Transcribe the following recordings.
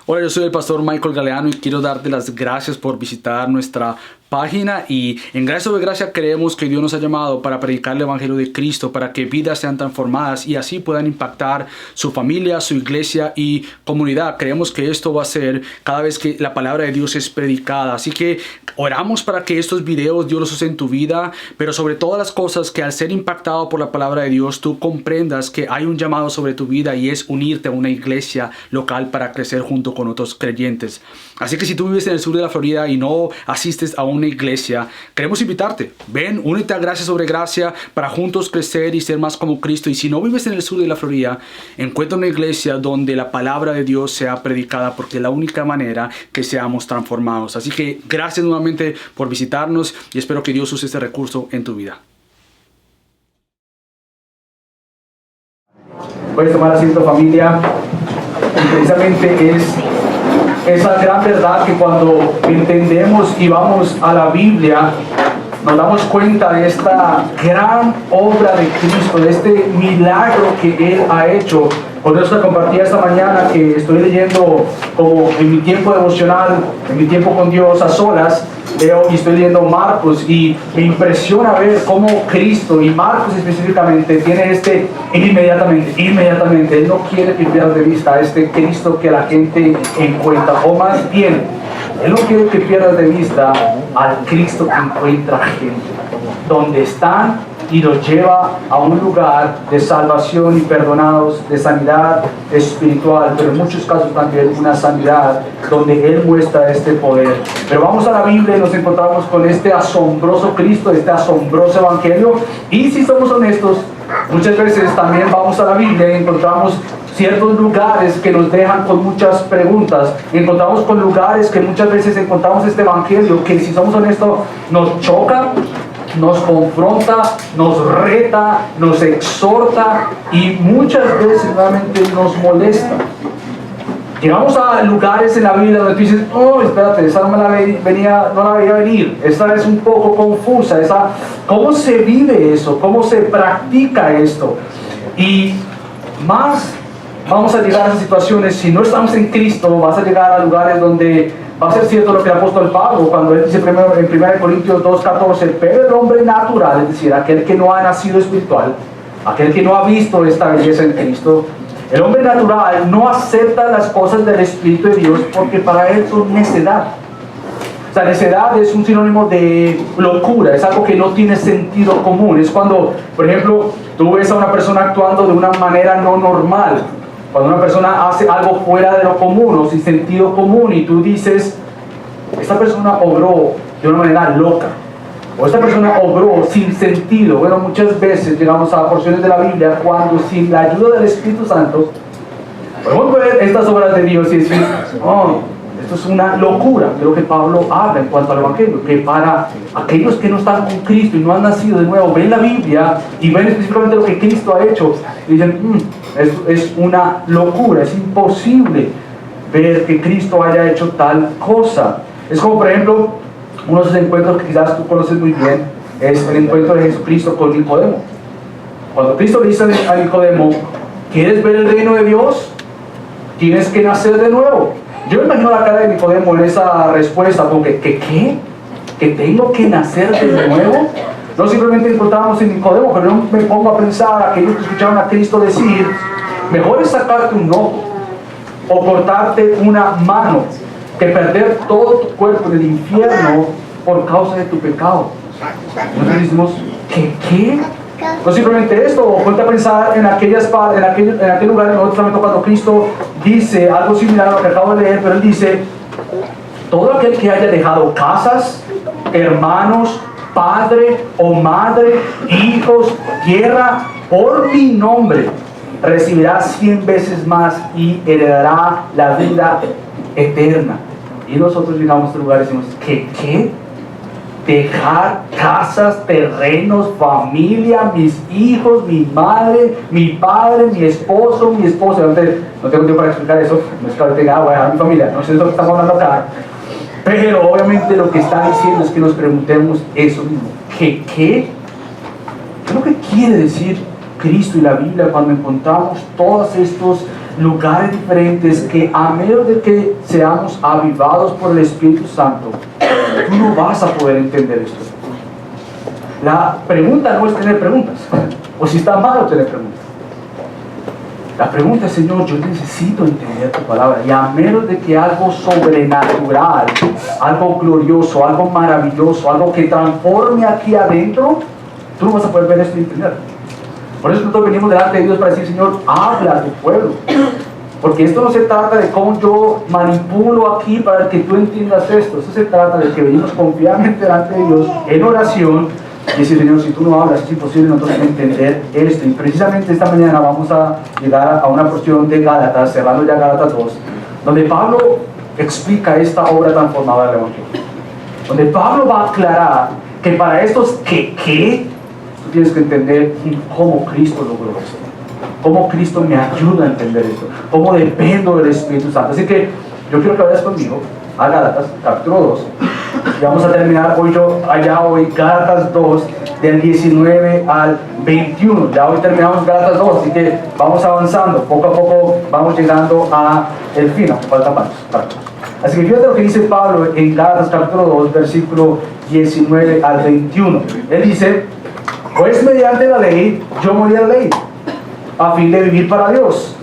Hola, yo soy el pastor Michael Galeano y quiero darte las gracias por visitar nuestra página. Y en Gracia sobre Gracia creemos que Dios nos ha llamado para predicar el Evangelio de Cristo, para que vidas sean transformadas y así puedan impactar su familia, su iglesia y comunidad. Creemos que esto va a ser cada vez que la palabra de Dios es predicada. Así que oramos para que estos videos Dios los use en tu vida, pero sobre todas las cosas que al ser impactado por la palabra de Dios tú comprendas que hay un llamado sobre tu vida y es unirte a una iglesia local para crecer junto con otros creyentes. Así que si tú vives en el sur de la Florida y no asistes a una iglesia, queremos invitarte. Ven, únete a Gracia sobre Gracia para juntos crecer y ser más como Cristo. Y si no vives en el sur de la Florida, encuentra una iglesia donde la palabra de Dios sea predicada, porque es la única manera que seamos transformados. Así que gracias nuevamente por visitarnos y espero que Dios use este recurso en tu vida. Puedes tomar asiento, familia. Y precisamente es esa gran verdad que cuando entendemos y vamos a la Biblia, nos damos cuenta de esta gran obra de Cristo, de este milagro que Él ha hecho. Por eso te compartí esta mañana que estoy leyendo como en mi tiempo devocional, en mi tiempo con Dios a solas, leo y estoy leyendo Marcos y me impresiona ver cómo Cristo y Marcos específicamente tiene inmediatamente, Él no quiere que pierdas de vista a este Cristo que la gente encuentra, o más bien, Él no quiere que pierdas de vista al Cristo que encuentra gente, donde están y los lleva a un lugar de salvación y perdonados, de sanidad espiritual, pero en muchos casos también una sanidad donde Él muestra este poder. Pero vamos a la Biblia y nos encontramos con este asombroso Cristo, este asombroso Evangelio, y si somos honestos, muchas veces también vamos a la Biblia y encontramos ciertos lugares que nos dejan con muchas preguntas. Encontramos con lugares que muchas veces encontramos este Evangelio que, si somos honestos, nos choca, nos confronta, nos reta, nos exhorta y muchas veces realmente nos molesta. Llegamos a lugares en la Biblia donde tú dices, oh, espérate, esa no la veía venir, esta es un poco confusa, ¿cómo se vive eso? ¿Cómo se practica esto? Y más vamos a llegar a esas situaciones, si no estamos en Cristo, vas a llegar a lugares donde va a ser cierto lo que el apóstol Pablo, cuando él dice primero en 1 Corintios 2:14, pero el hombre natural, es decir, aquel que no ha nacido espiritual, aquel que no ha visto esta belleza en Cristo, el hombre natural no acepta las cosas del Espíritu de Dios porque para él son necedad. O sea, necedad es un sinónimo de locura, es algo que no tiene sentido común. Es cuando, por ejemplo, tú ves a una persona actuando de una manera no normal. Cuando una persona hace algo fuera de lo común o sin sentido común y tú dices, esta persona obró de una manera loca, o esta persona obró sin sentido. Bueno, muchas veces llegamos a porciones de la Biblia cuando, sin la ayuda del Espíritu Santo, podemos ver estas obras de Dios y decir, oh, esto es una locura. De lo que Pablo habla en cuanto al Evangelio, que para aquellos que no están con Cristo y no han nacido de nuevo, ven la Biblia y ven específicamente lo que Cristo ha hecho y dicen, esto es una locura, es imposible ver que Cristo haya hecho tal cosa. Es como, por ejemplo, uno de esos encuentros que quizás tú conoces muy bien, es el encuentro de Jesucristo con Nicodemo. Cuando Cristo le dice a Nicodemo, ¿quieres ver el reino de Dios? Tienes que nacer de nuevo. Yo me imagino la cara de Nicodemo en esa respuesta, porque ¿qué? ¿Que tengo que nacer de nuevo? No simplemente encontramos en Nicodemo, pero yo me pongo a pensar a aquellos que escucharon a Cristo decir, mejor es sacarte un ojo o cortarte una mano que perder todo tu cuerpo en el infierno por causa de tu pecado. Nosotros decimos, ¿qué? No simplemente esto, o ponte a pensar en aquel lugar, en otro momento cuando Cristo dice algo similar a lo que acabo de leer, pero Él dice, todo aquel que haya dejado casas, hermanos, padre o madre, hijos, tierra, por mi nombre, recibirá 100 veces más y heredará la vida eterna. Y nosotros llegamos a este lugar y decimos, ¿qué? Dejar casas, terrenos, familia, mis hijos, mi madre, mi padre, mi esposa. No tengo tiempo para explicar eso. No es que ahora tenga, voy a dejar mi familia. No sé de lo que estamos hablando acá. Pero obviamente lo que está diciendo es que nos preguntemos eso mismo. ¿Qué? ¿Qué es lo que quiere decir Cristo y la Biblia cuando encontramos todos estos lugares diferentes, que a menos de que seamos avivados por el Espíritu Santo, tú no vas a poder entender esto. La pregunta no es tener preguntas, o si está malo tener preguntas. La pregunta es, Señor, yo necesito entender tu palabra, y a menos de que algo sobrenatural, algo glorioso, algo maravilloso, algo que transforme aquí adentro, tú no vas a poder ver esto y entenderlo. Por eso nosotros venimos delante de Dios para decir, Señor, habla a tu pueblo. Porque esto no se trata de cómo yo manipulo aquí para que tú entiendas esto. Esto se trata de que venimos confiadamente delante de Dios en oración y decir, Señor, si tú no hablas, es imposible nosotros entender esto. Y precisamente esta mañana vamos a llegar a una porción de Gálatas, cerrando ya Gálatas 2, donde Pablo explica esta obra transformadora del Evangelio. Donde Pablo va a aclarar que para estos que tú tienes que entender cómo Cristo logró esto, cómo Cristo me ayuda a entender esto, cómo dependo del Espíritu Santo. Así que yo quiero que vayas conmigo a Gálatas, capítulo 2, y vamos a terminar hoy Gálatas 2, del 19 al 21. Ya hoy terminamos Gálatas 2, así que vamos avanzando, poco a poco vamos llegando a el fin, aunque faltan varios. Así que fíjate lo que dice Pablo en Gálatas capítulo 2, versículo 19 al 21. Él dice, pues mediante la ley, yo morí a la ley, a fin de vivir para Dios.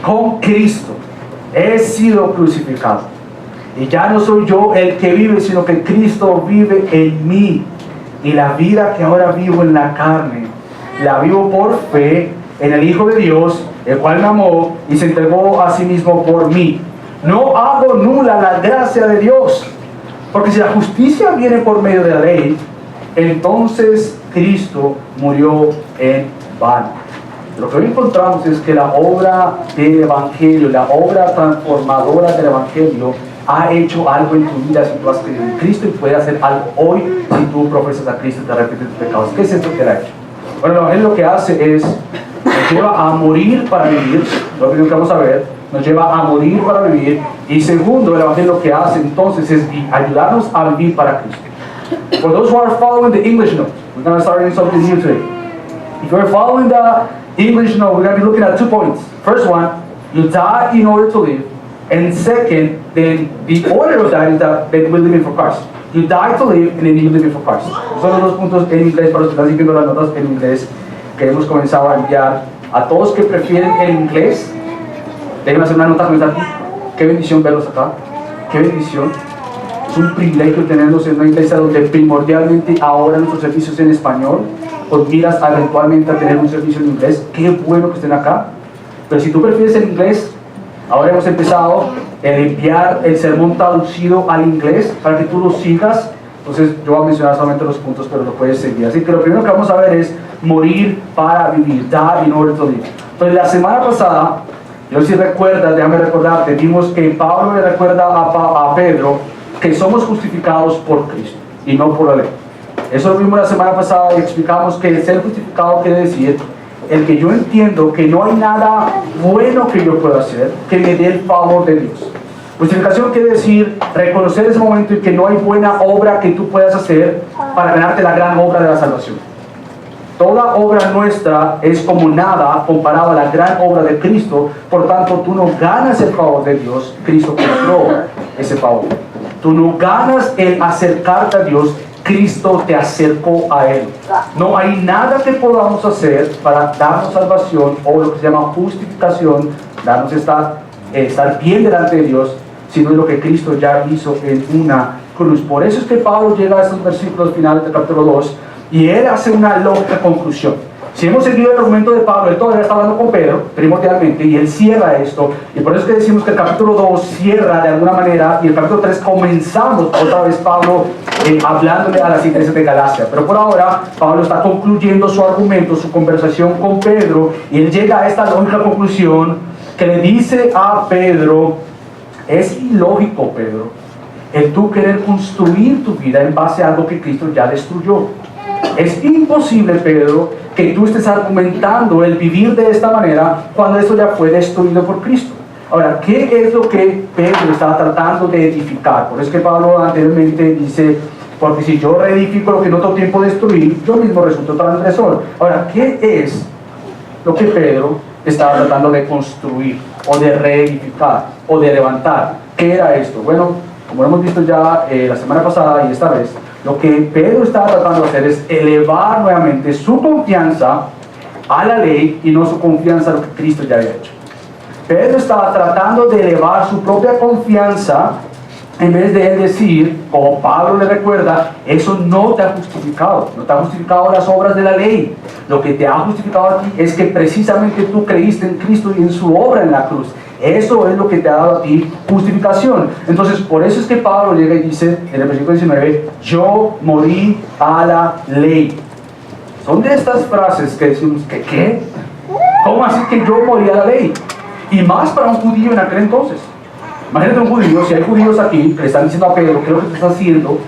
Con Cristo he sido crucificado. Y ya no soy yo el que vive, sino que Cristo vive en mí. Y la vida que ahora vivo en la carne, la vivo por fe en el Hijo de Dios, el cual me amó y se entregó a sí mismo por mí. No hago nula la gracia de Dios, porque si la justicia viene por medio de la ley, entonces Cristo murió en vano. Lo que hoy encontramos es que la obra del Evangelio, la obra transformadora del Evangelio, ha hecho algo en tu vida si tú has creído en Cristo, y puede hacer algo hoy si tú profesas a Cristo y te arrepientes de tus pecados. ¿Qué es esto que él ha hecho? Bueno, el Evangelio lo que hace es, nos lleva a morir para vivir, lo primero que vamos a ver, nos lleva a morir para vivir, y segundo, el Evangelio lo que hace entonces es ayudarnos a vivir para Cristo. For those who are following the English note, we're going to start in something new today. If you're following the English note, we're going to be looking at 2 points. First one, you die in order to live. And second, then the order of that is that we're living for Christ. You die to live and then you're living for Christ. Son los 2 puntos en inglés para los que están siguiendo las notas en inglés que hemos comenzado a enviar a todos que prefieren el inglés. Déjenme hacer una nota con esta aquí. Qué bendición verlos acá. Qué bendición. Es un privilegio tenerlos en una iglesia donde primordialmente ahora nuestros servicios en español, pues miras eventualmente a tener un servicio en inglés. Qué bueno que estén acá. Pero si tú prefieres el inglés, ahora hemos empezado a enviar el sermón traducido al inglés para que tú lo sigas. Entonces yo voy a mencionar solamente los puntos, pero lo puedes seguir. Así que lo primero que vamos a ver es morir para vivir, die in order to live. Entonces la semana pasada, yo si recuerdas, déjame recordarte, vimos que Pablo le recuerda a Pedro que somos justificados por Cristo y no por la ley. Eso lo vimos la semana pasada y explicamos que ser justificado quiere decir el que yo entiendo que no hay nada bueno que yo pueda hacer que me dé el favor de Dios. Justificación quiere decir reconocer ese momento y que no hay buena obra que tú puedas hacer para ganarte la gran obra de la salvación. Toda obra nuestra es como nada comparado a la gran obra de Cristo. Por tanto, tú no ganas el favor de Dios, Cristo compró ese favor. Tú no ganas el acercarte a Dios, Cristo te acercó a Él. No hay nada que podamos hacer para darnos salvación o lo que se llama justificación, darnos estar bien delante de Dios, sino lo que Cristo ya hizo en una cruz. Por eso es que Pablo llega a estos versículos finales del capítulo 2 y él hace una lógica conclusión. Si hemos seguido el argumento de Pablo, él todavía está hablando con Pedro, primordialmente, y él cierra esto, y por eso es que decimos que el capítulo 2 cierra de alguna manera, y el capítulo 3 comenzamos otra vez Pablo hablándole a las iglesias de Galacia. Pero por ahora, Pablo está concluyendo su argumento, su conversación con Pedro, y él llega a esta lógica conclusión que le dice a Pedro: es ilógico, Pedro, el tú querer construir tu vida en base a algo que Cristo ya destruyó. Es imposible, Pedro, que tú estés argumentando el vivir de esta manera cuando esto ya fue destruido por Cristo. Ahora, ¿qué es lo que Pedro estaba tratando de edificar? Por eso es que Pablo anteriormente dice: porque si yo reedifico lo que no tengo tiempo de destruir, yo mismo resulto transgresor. Ahora, ¿qué es lo que Pedro estaba tratando de construir, o de reedificar, o de levantar. ¿Qué era esto? Bueno, como lo hemos visto ya la semana pasada y esta vez, lo que Pedro estaba tratando de hacer es elevar nuevamente su confianza a la ley y no su confianza a lo que Cristo ya había hecho. Pedro estaba tratando de elevar su propia confianza en vez de él decir, como Pablo le recuerda, eso no te ha justificado, no te ha justificado las obras de la ley. Lo que te ha justificado a ti es que precisamente tú creíste en Cristo y en su obra en la cruz. Eso es lo que te ha dado a ti justificación. Entonces, por eso es que Pablo llega y dice en el versículo 19, yo morí a la ley. Son de estas frases que decimos, que ¿qué? ¿Cómo así que yo morí a la ley? Y más para un judío en aquel entonces. Imagínate un judío, si hay judíos aquí que le están diciendo a Pedro, ¿qué es lo que tú estás haciendo?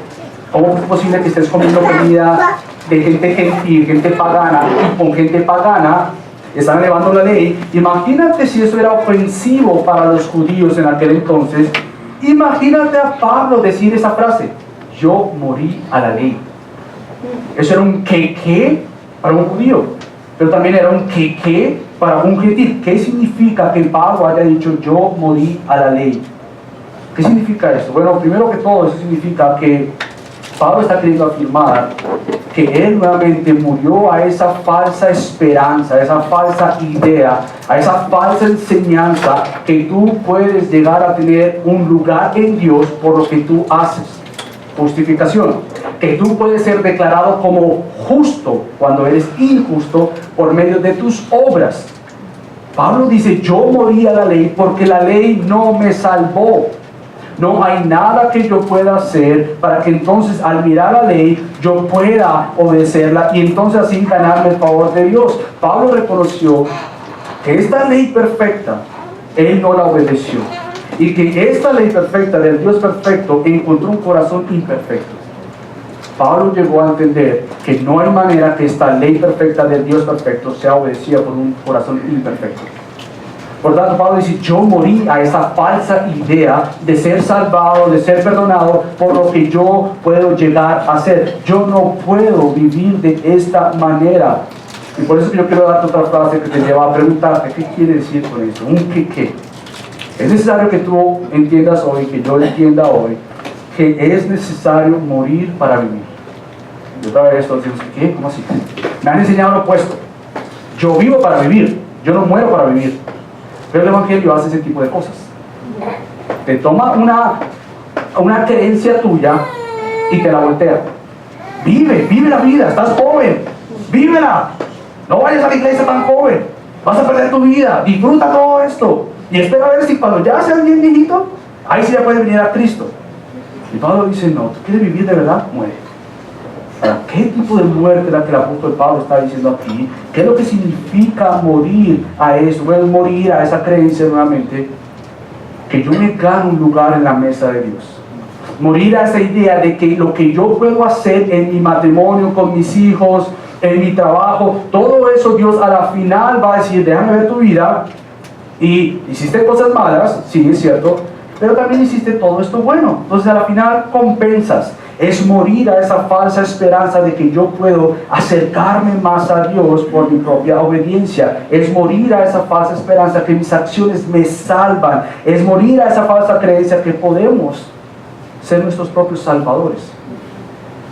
¿Cómo es posible que estés comiendo comida de gente gentil, gente pagana, y con gente pagana están elevando la ley? Imagínate si eso era ofensivo para los judíos en aquel entonces. Imagínate a Pablo decir esa frase, yo morí a la ley. Eso era un ¿qué? Para un judío, pero también era un ¿qué? Para un gentil. ¿Qué significa que Pablo haya dicho yo morí a la ley? ¿Qué significa esto? Bueno, primero que todo, eso significa que Pablo está queriendo afirmar que él nuevamente murió a esa falsa esperanza, a esa falsa idea, a esa falsa enseñanza que tú puedes llegar a tener un lugar en Dios por lo que tú haces. Justificación. Que tú puedes ser declarado como justo cuando eres injusto por medio de tus obras. Pablo dice, yo morí a la ley porque la ley no me salvó. No hay nada que yo pueda hacer para que entonces al mirar la ley yo pueda obedecerla y entonces así ganarme el favor de Dios. Pablo reconoció que esta ley perfecta, él no la obedeció. Y que esta ley perfecta del Dios perfecto encontró un corazón imperfecto. Pablo llegó a entender que no hay manera que esta ley perfecta del Dios perfecto sea obedecida por un corazón imperfecto. Por tanto, Pablo dice, yo morí a esa falsa idea de ser salvado, de ser perdonado por lo que yo puedo llegar a ser. Yo no puedo vivir de esta manera. Y por eso yo quiero darte otra frase que te lleva a preguntarte, ¿qué quiere decir con eso? Un qué. Es necesario que tú entiendas hoy, que yo entienda hoy, que es necesario morir para vivir. Y otra vez todos decimos, ¿qué? ¿Cómo así? Me han enseñado lo opuesto. Yo vivo para vivir, yo no muero para vivir. Pero el Evangelio hace ese tipo de cosas. Te toma una creencia tuya y te la voltea. Vive la vida, estás joven, vívela. No vayas a la iglesia tan joven, vas a perder tu vida, disfruta todo esto. Y espera a ver si cuando ya seas bien viejito, ahí sí ya puedes venir a Cristo. Y Pablo dice, no, ¿tú quieres vivir de verdad? Muere. Ahora, ¿qué tipo de muerte es la que el apóstol Pablo está diciendo aquí? ¿Qué es lo que significa morir a eso? Bueno, morir a esa creencia nuevamente, que yo me gano un lugar en la mesa de Dios. Morir a esa idea de que lo que yo puedo hacer en mi matrimonio, con mis hijos, en mi trabajo, todo eso Dios a la final va a decir, déjame ver tu vida, y hiciste cosas malas, sí, es cierto, pero también hiciste todo esto bueno. Entonces a la final compensas. Es morir a esa falsa esperanza de que yo puedo acercarme más a Dios por mi propia obediencia. Es morir a esa falsa esperanza que mis acciones me salvan. Es morir a esa falsa creencia que podemos ser nuestros propios salvadores.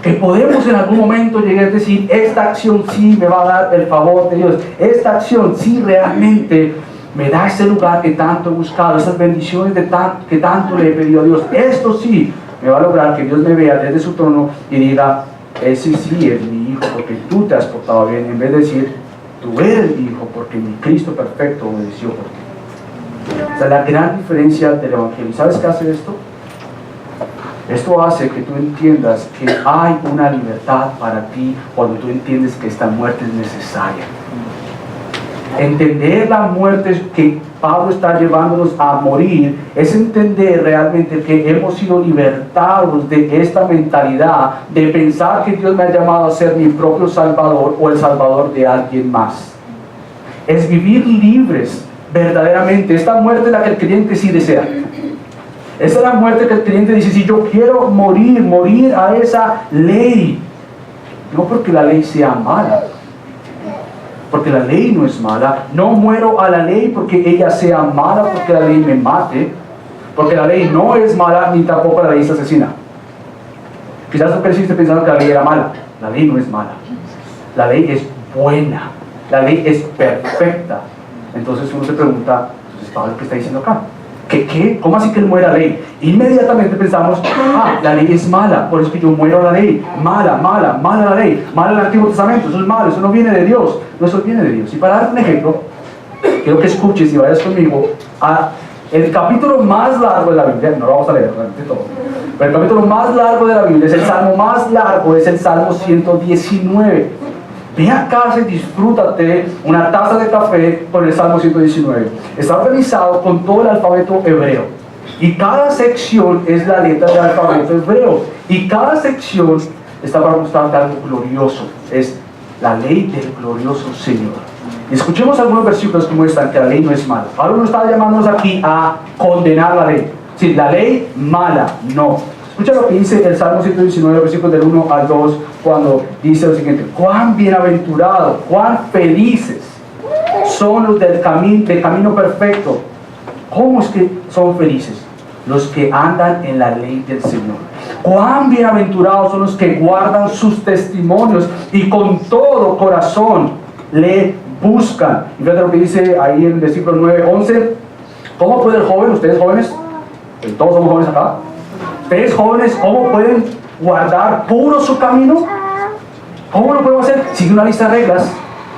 Que podemos en algún momento llegar a decir, esta acción sí me va a dar el favor de Dios. Esta acción sí realmente me da ese lugar que tanto he buscado, esas bendiciones que tanto le he pedido a Dios. Esto sí me va a lograr que Dios me vea desde su trono y diga, ese sí es mi hijo porque tú te has portado bien, en vez de decir, tú eres mi hijo porque mi Cristo perfecto obedeció por ti. Esa es la gran diferencia del Evangelio. ¿Sabes qué hace esto? Esto hace que tú entiendas que hay una libertad para ti cuando tú entiendes que esta muerte es necesaria. Entender la muerte que Pablo está llevándonos a morir es entender realmente que hemos sido libertados de esta mentalidad de pensar que Dios me ha llamado a ser mi propio salvador o el salvador de alguien más. Es vivir libres verdaderamente. Esta muerte es la que el creyente sí desea. Esa es la muerte que el creyente dice, si yo quiero morir a esa ley, no porque la ley sea mala, porque la ley no es mala. No muero a la ley porque ella sea mala, porque la ley me mate. Porque la ley no es mala, ni tampoco la ley es asesina. Quizás tú creciste pensando que la ley era mala. La ley no es mala. La ley es buena. La ley es perfecta. Entonces uno se pregunta, entonces, Pablo, ¿qué está diciendo acá? ¿Qué? ¿Cómo así que él muere a la ley? Inmediatamente pensamos, la ley es mala, por eso que yo muero a la ley. Mala la ley. Mala el Antiguo Testamento, eso es malo, eso no viene de Dios. No, eso viene de Dios. Y para dar un ejemplo, quiero que escuches y vayas conmigo a el capítulo más largo de la Biblia. No lo vamos a leer realmente todo, pero el capítulo más largo de la Biblia es el salmo más largo, es el Salmo 119. Ve a casa y disfrútate una taza de café con el Salmo 119. Está organizado con todo el alfabeto hebreo. Y cada sección es la letra del alfabeto hebreo. Y cada sección está para mostrarte algo glorioso. Es la ley del glorioso Señor. Y escuchemos algunos versículos que muestran que la ley no es mala. Pablo no está llamándonos aquí a condenar la ley. Sí, la ley mala, no. Escucha lo que dice el Salmo 119, versículos del 1 al 2, cuando dice lo siguiente: cuán bienaventurados, cuán felices son los del camino perfecto. ¿Cómo es que son felices? Los que andan en la ley del Señor. Cuán bienaventurados son los que guardan sus testimonios y con todo corazón le buscan. Y fíjate lo que dice ahí en el versículo 9, 11. ¿Cómo puede el joven, ustedes jóvenes, todos somos jóvenes acá, ustedes jóvenes, cómo pueden guardar puro su camino? ¿Cómo lo podemos hacer? Sigue una lista de reglas.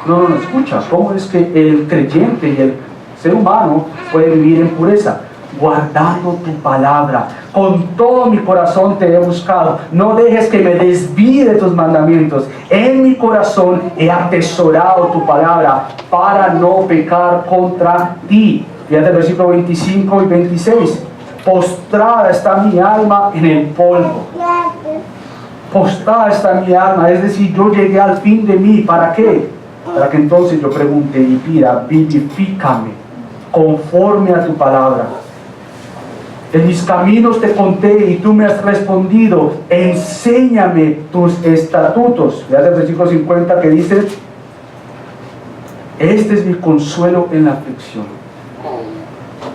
No, escucha, ¿cómo es que el creyente y el ser humano puede vivir en pureza? Guardando tu palabra. Con todo mi corazón te he buscado. No dejes que me desvíe de tus mandamientos. En mi corazón he atesorado tu palabra para no pecar contra ti. Fíjate el versículo 25 y 26. Postrada está mi alma en el polvo. Postrada está mi alma, es decir, yo llegué al fin de mí. ¿Para qué? Para que entonces yo pregunte y pida: vivifícame conforme a tu palabra. En mis caminos te conté y tú me has respondido: enséñame tus estatutos. Fíjate el versículo 50 que dice: este es mi consuelo en la aflicción.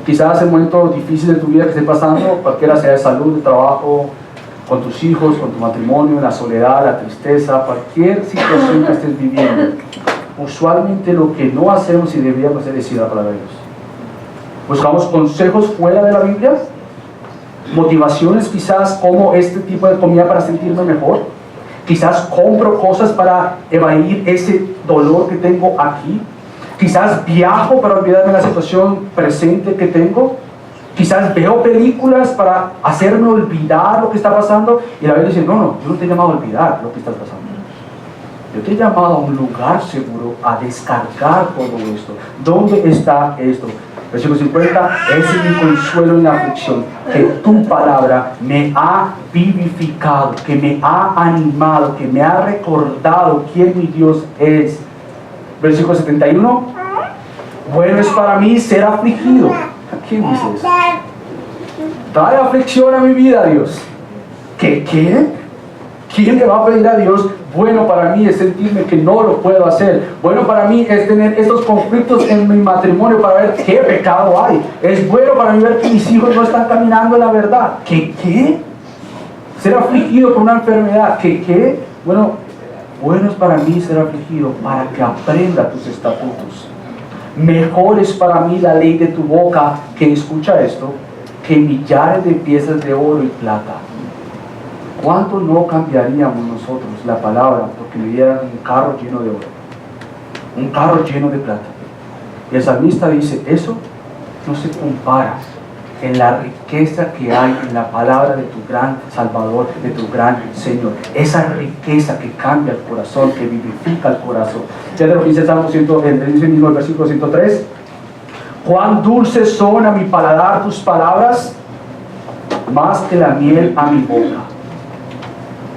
Quizás en momentos difíciles de tu vida que esté pasando, cualquiera sea de salud, de trabajo, con tus hijos, con tu matrimonio, la soledad, la tristeza, cualquier situación que estés viviendo, usualmente lo que no hacemos y deberíamos hacer es ir a la palabra de Dios. Buscamos consejos fuera de la Biblia, motivaciones quizás como este tipo de comida para sentirme mejor. Quizás compro cosas para evadir ese dolor que tengo aquí. Quizás viajo para olvidarme de la situación presente que tengo. Quizás veo películas para hacerme olvidar lo que está pasando. Y la Biblia dice: no, yo no te he llamado a olvidar lo que está pasando. Yo te he llamado a un lugar seguro, a descargar todo esto. ¿Dónde está esto? Versículo 50, ese es mi consuelo en la aflicción, que tu palabra me ha vivificado, que me ha animado, que me ha recordado quién mi Dios es. Versículo 71, bueno es para mí ser afligido. ¿Quién dice eso? Trae aflicción a mi vida, Dios. ¿Qué? ¿Quién le va a pedir a Dios? Bueno para mí es sentirme que no lo puedo hacer. Bueno para mí es tener estos conflictos en mi matrimonio para ver qué pecado hay. Es bueno para mí ver que mis hijos no están caminando en la verdad. ¿Qué? Ser afligido por una enfermedad. ¿Qué? Bueno es para mí ser afligido para que aprenda tus estatutos. Mejor es para mí la ley de tu boca, que escucha esto, que millares de piezas de oro y plata. ¿Cuánto no cambiaríamos nosotros la palabra porque me dieran un carro lleno de oro, un carro lleno de plata? Y el salmista dice: eso no se compara en la riqueza que hay en la palabra de tu gran Salvador, de tu gran Señor. Esa riqueza que cambia el corazón, que vivifica el corazón. Ya te lo dice el Salmo 100, dice mismo el versículo 103. Cuán dulces son a mi paladar tus palabras, más que la miel a mi boca.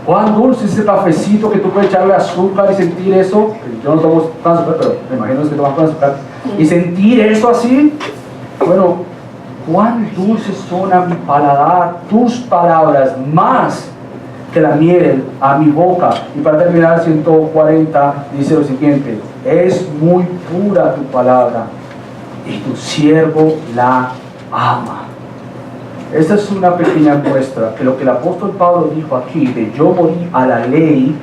Cuán dulce es ese cafecito que tú puedes echarle azúcar y sentir eso. Yo no tomo azúcar, pero me imagino que toman con azúcar. Y sentir eso así. Bueno, cuán dulces son a mi paladar tus palabras, más que la miel a mi boca. Y para terminar, 140 dice lo siguiente: es muy pura tu palabra, y tu siervo la ama. Esta es una pequeña muestra que lo que el apóstol Pablo dijo aquí, de yo morí a la ley,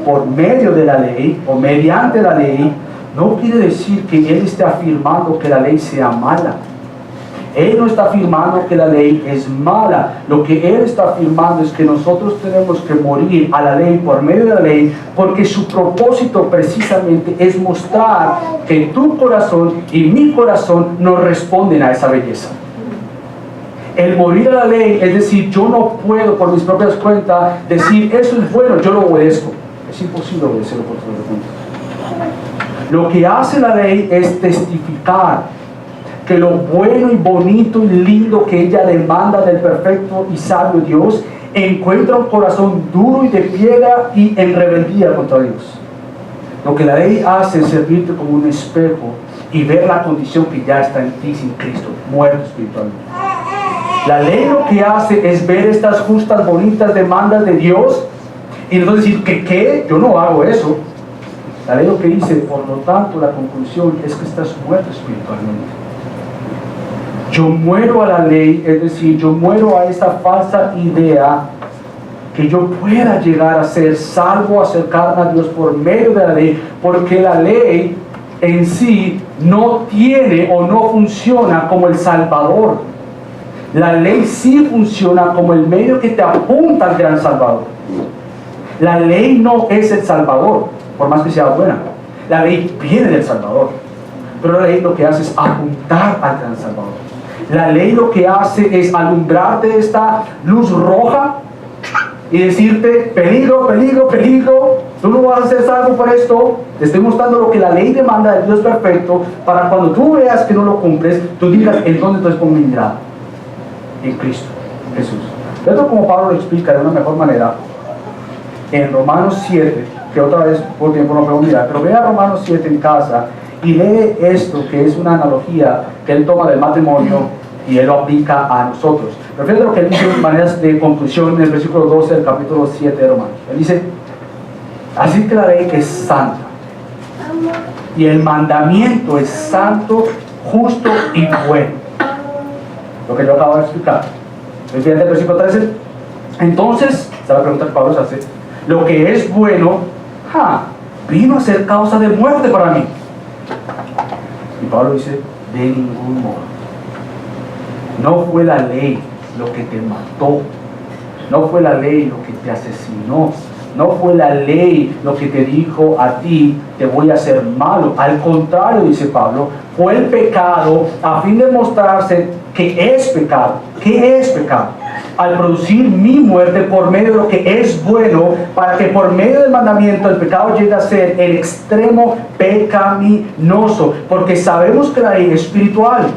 por medio de la ley, o mediante la ley, no quiere decir que él esté afirmando que la ley sea mala. Él no está afirmando que la ley es mala. Lo que él está afirmando es que nosotros tenemos que morir a la ley por medio de la ley, porque su propósito precisamente es mostrar que tu corazón y mi corazón no responden a esa belleza. El morir a la ley es decir, yo no puedo por mis propias cuentas decir eso es bueno, yo lo obedezco. Es imposible obedecerlo por tus propias cuentas. Lo que hace la ley es testificar que lo bueno y bonito y lindo que ella demanda del perfecto y sabio Dios encuentra un corazón duro y de piedra y en rebeldía contra Dios. Lo que la ley hace es servirte como un espejo y ver la condición que ya está en ti sin Cristo, muerto espiritualmente. La ley lo que hace es ver estas justas, bonitas demandas de Dios y no decir que ¿qué? Yo no hago eso. La ley lo que dice, por lo tanto, la conclusión es que estás muerto espiritualmente. Yo muero a la ley, es decir, yo muero a esta falsa idea que yo pueda llegar a ser salvo, acercarme a Dios por medio de la ley, porque la ley en sí no tiene o no funciona como el Salvador. La ley sí funciona como el medio que te apunta al gran Salvador. La ley no es el Salvador, por más que sea buena. La ley viene del Salvador, pero la ley lo que hace es apuntar al gran Salvador. La ley lo que hace es alumbrarte esta luz roja y decirte peligro, peligro, peligro, tú no vas a ser salvo por esto. Te estoy mostrando lo que la ley demanda del Dios perfecto, para cuando tú veas que no lo cumples, tú digas, ¿en dónde entonces pongo mi mirada? En Cristo, Jesús. Esto como Pablo lo explica de una mejor manera en Romanos 7, que otra vez por tiempo no puedo mirar, pero vea Romanos 7 en casa y lee esto, que es una analogía que él toma del matrimonio y él lo aplica a nosotros. Pero fíjate lo que él dice en maneras de conclusión en el versículo 12 del capítulo 7 de Romanos. Él dice, así que la ley es santa y el mandamiento es santo, justo y bueno. Lo que yo acabo de explicar. Fíjate el versículo 13. Entonces, esta es la pregunta que Pablo se hace, lo que es bueno, vino a ser causa de muerte para mí. Y Pablo dice, de ningún modo. No fue la ley lo que te mató, no fue la ley lo que te asesinó, no fue la ley lo que te dijo a ti, te voy a hacer malo. Al contrario, dice Pablo, fue el pecado a fin de mostrarse que es pecado. ¿Qué es pecado? Al producir mi muerte por medio de lo que es bueno, para que por medio del mandamiento el pecado llegue a ser el extremo pecaminoso, porque sabemos que la ley es espiritual,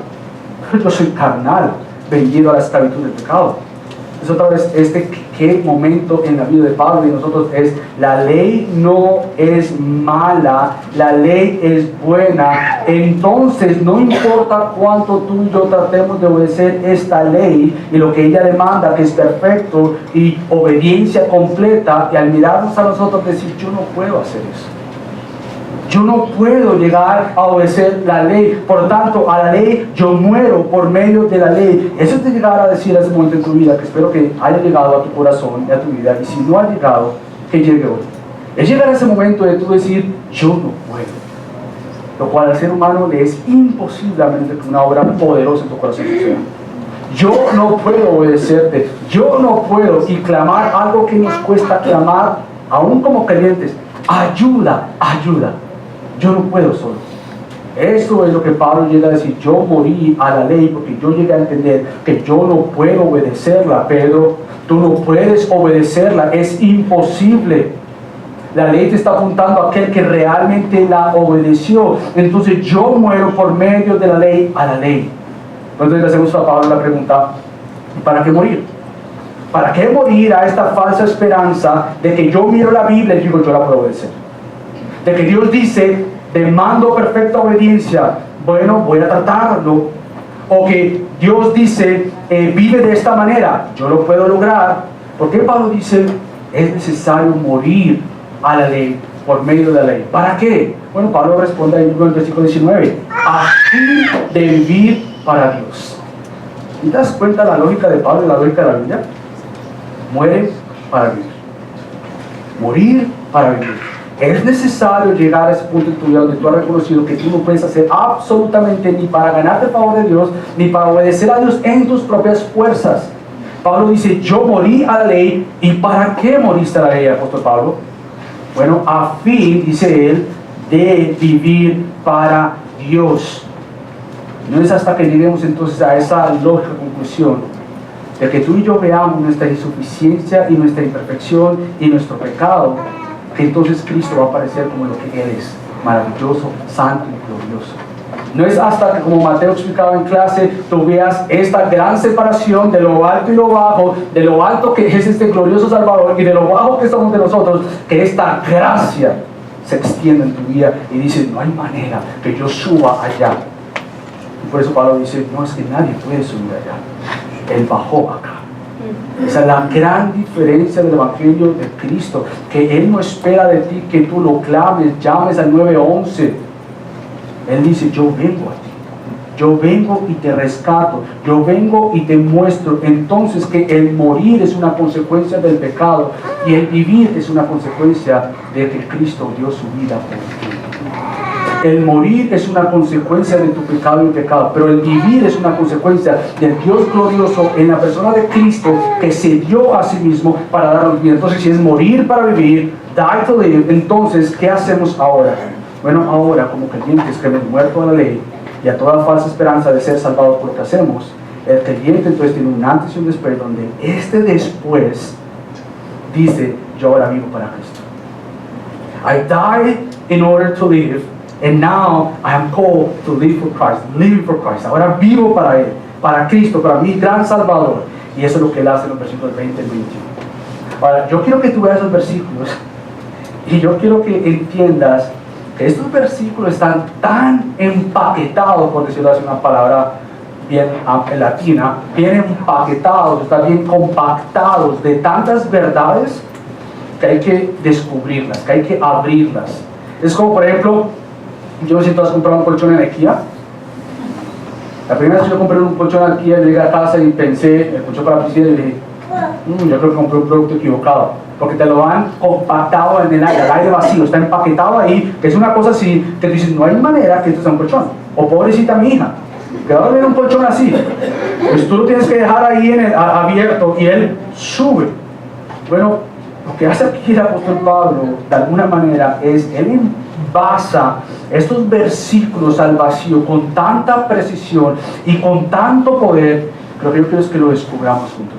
pero yo soy carnal, vendido a la esclavitud del pecado. Es otra vez qué momento en la vida de Pablo y nosotros es, la ley no es mala, la ley es buena. Entonces no importa cuánto tú y yo tratemos de obedecer esta ley y lo que ella demanda, que es perfecto y obediencia completa, y al mirarnos a nosotros decir, yo no puedo hacer eso, yo no puedo llegar a obedecer la ley, por lo tanto a la ley yo muero por medio de la ley. Eso es de llegar a decir a ese momento en tu vida, que espero que haya llegado a tu corazón y a tu vida, y si no ha llegado, que llegue hoy. Es llegar a ese momento de tú decir, yo no puedo, lo cual al ser humano le es imposible, a menos que una obra poderosa en tu corazón suceda. Yo no puedo obedecerte, yo no puedo, y clamar algo que nos cuesta clamar, aún como creyentes, ayuda, ayuda. Yo no puedo solo. Eso es lo que Pablo llega a decir, yo morí a la ley porque yo llegué a entender que yo no puedo obedecerla. Pedro, tú no puedes obedecerla, es imposible. La ley te está apuntando a aquel que realmente la obedeció. Entonces yo muero por medio de la ley a la ley. Entonces le hacemos a Pablo la pregunta, ¿para qué morir? ¿Para qué morir a esta falsa esperanza de que yo miro la Biblia y digo yo la puedo obedecer? De que Dios dice, demando perfecta obediencia, bueno, voy a tratarlo. O que Dios dice, vive de esta manera, yo lo puedo lograr. ¿Por qué Pablo dice, es necesario morir a la ley, por medio de la ley? ¿Para qué? Bueno, Pablo responde ahí en el versículo 19, a fin de vivir para Dios. ¿Y te das cuenta la lógica de Pablo y la lógica de la Biblia? Muere para vivir. Morir para vivir. Es necesario llegar a ese punto en tu vida donde tú has reconocido que tú no puedes hacer absolutamente ni para ganarte el favor de Dios, ni para obedecer a Dios en tus propias fuerzas. Pablo dice, yo morí a la ley. ¿Y para qué moriste a la ley, apóstol Pablo? Bueno, a fin, dice él, de vivir para Dios. No es hasta que lleguemos entonces a esa lógica conclusión de que tú y yo veamos nuestra insuficiencia y nuestra imperfección y nuestro pecado, que entonces Cristo va a aparecer como lo que Él es, maravilloso, santo y glorioso. No es hasta que, como Mateo explicaba en clase, tú veas esta gran separación de lo alto y lo bajo, de lo alto que es este glorioso Salvador y de lo bajo que somos de nosotros, que esta gracia se extienda en tu vida y dices, no hay manera que yo suba allá. Y por eso Pablo dice, no, es que nadie puede subir allá. Él bajó acá. Esa es la gran diferencia del Evangelio de Cristo, que Él no espera de ti que tú lo clames, llames al 911. Él dice, yo vengo a ti, yo vengo y te rescato, yo vengo y te muestro entonces que el morir es una consecuencia del pecado y el vivir es una consecuencia de que Cristo dio su vida por ti. El morir es una consecuencia de tu pecado y pecado, pero el vivir es una consecuencia del Dios glorioso en la persona de Cristo que se dio a sí mismo para darnos vida. Entonces, si es morir para vivir, die to live, entonces, ¿qué hacemos ahora? Bueno, ahora, como creyentes que hemos muerto a la ley y a toda falsa esperanza de ser salvados por lo que hacemos, el creyente entonces tiene un antes y un después, donde este después dice, yo ahora vivo para Cristo. I died in order to live. And now I am called to live for Christ, living for Christ. Ahora vivo para Él, para Cristo, para mi gran Salvador. Y eso es lo que Él hace en los versículos 20 y 21. Ahora, yo quiero que tú veas esos versículos y yo quiero que entiendas que estos versículos están tan empaquetados, por decirlo así, una palabra bien latina, bien empaquetados, están bien compactados de tantas verdades que hay que descubrirlas, que hay que abrirlas. Es como, por ejemplo, yo no sé si tú has comprado un colchón en IKEA. La primera vez que yo compré un colchón en IKEA, yo llegué a casa y pensé, el colchón para la piscina, y dije, yo creo que compré un producto equivocado, porque te lo han compactado en el aire vacío, está empaquetado ahí, que es una cosa así, que tú dices, no hay manera que esto sea un colchón. O pobrecita mi hija, que va a dormir un colchón así, pues tú lo tienes que dejar ahí en abierto y él sube. Bueno, lo que hace aquí el apóstol Pablo, de alguna manera, es él basa estos versículos al vacío con tanta precisión y con tanto poder. Lo que yo quiero es que lo descubramos juntos.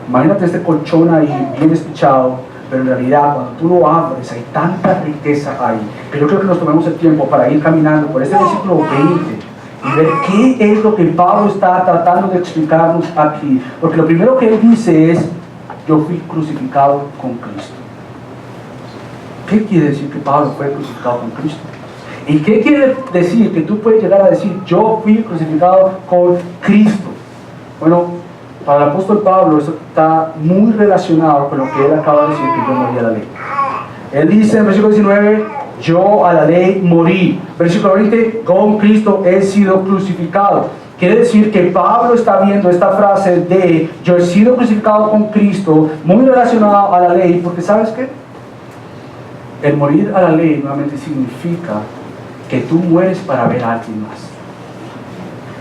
Imagínate este colchón ahí bien despichado, pero en realidad cuando tú lo abres hay tanta riqueza ahí, que yo creo que nos tomemos el tiempo para ir caminando por este versículo 20 y ver qué es lo que Pablo está tratando de explicarnos aquí. Porque lo primero que él dice es, yo fui crucificado con Cristo. ¿Qué quiere decir que Pablo fue crucificado con Cristo? ¿Y qué quiere decir que tú puedes llegar a decir, yo fui crucificado con Cristo? Bueno, para el apóstol Pablo eso está muy relacionado con lo que él acaba de decir, que yo morí a la ley. Él dice en versículo 19, yo a la ley morí. Versículo 20, con Cristo he sido crucificado. Quiere decir que Pablo está viendo esta frase de yo he sido crucificado con Cristo muy relacionado a la ley, porque ¿sabes qué? El morir a la ley nuevamente significa que tú mueres para ver a alguien más.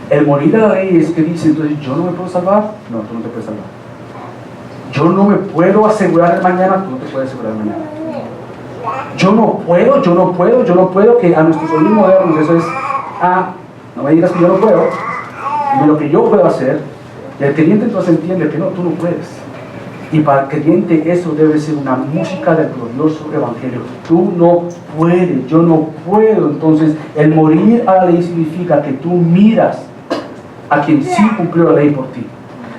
El morir a la ley es que dice, entonces yo no me puedo salvar. No, tú no te puedes salvar. Yo no me puedo asegurar el mañana. Tú no te puedes asegurar el mañana. Yo no puedo, que a nuestros oídos modernos eso es, no me digas que yo no puedo, de lo que yo puedo hacer. Y el creyente entonces entiende que no, tú no puedes. Y para el creyente eso debe ser una música del glorioso evangelio. Tú no puedes, yo no puedo. Entonces el morir a la ley significa que tú miras a quien sí cumplió la ley por ti,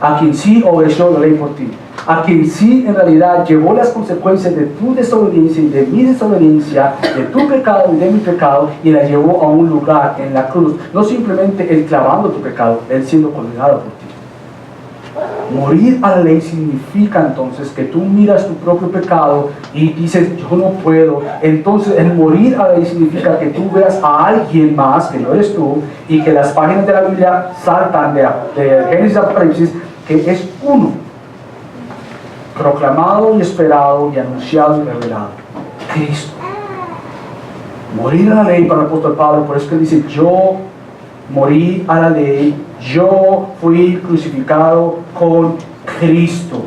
a quien sí obedeció la ley por ti, a quien sí en realidad llevó las consecuencias de tu desobediencia y de mi desobediencia, de tu pecado y de mi pecado, y la llevó a un lugar en la cruz. No simplemente él clavando tu pecado, él siendo condenado por ti. Morir a la ley significa entonces que tú miras tu propio pecado y dices, yo no puedo. Entonces el morir a la ley significa que tú veas a alguien más, que no eres tú, y que las páginas de la Biblia saltan de Génesis a Apocalipsis, que es uno, proclamado y esperado y anunciado y revelado, Cristo. Morir a la ley para el apóstol Pablo, por eso que dice, yo morí a la ley, yo fui crucificado con Cristo.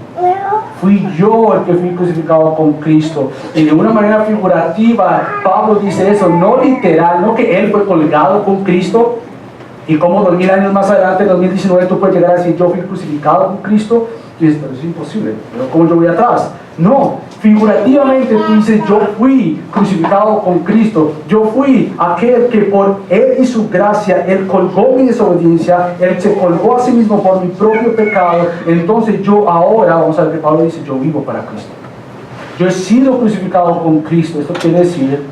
Fui yo el que fui crucificado con Cristo. Y de una manera figurativa, Pablo dice eso, no literal, no que él fue colgado con Cristo y como 2000 años más adelante, en 2019, tú puedes llegar a decir, yo fui crucificado con Cristo. Y dices, pero eso es imposible, pero ¿cómo yo voy atrás? No, figurativamente tú dices, yo fui crucificado con Cristo, yo fui aquel que por Él y su gracia, Él colgó mi desobediencia, Él se colgó a sí mismo por mi propio pecado. Entonces yo ahora, vamos a ver que Pablo dice, yo vivo para Cristo. Yo he sido crucificado con Cristo. Esto quiere decir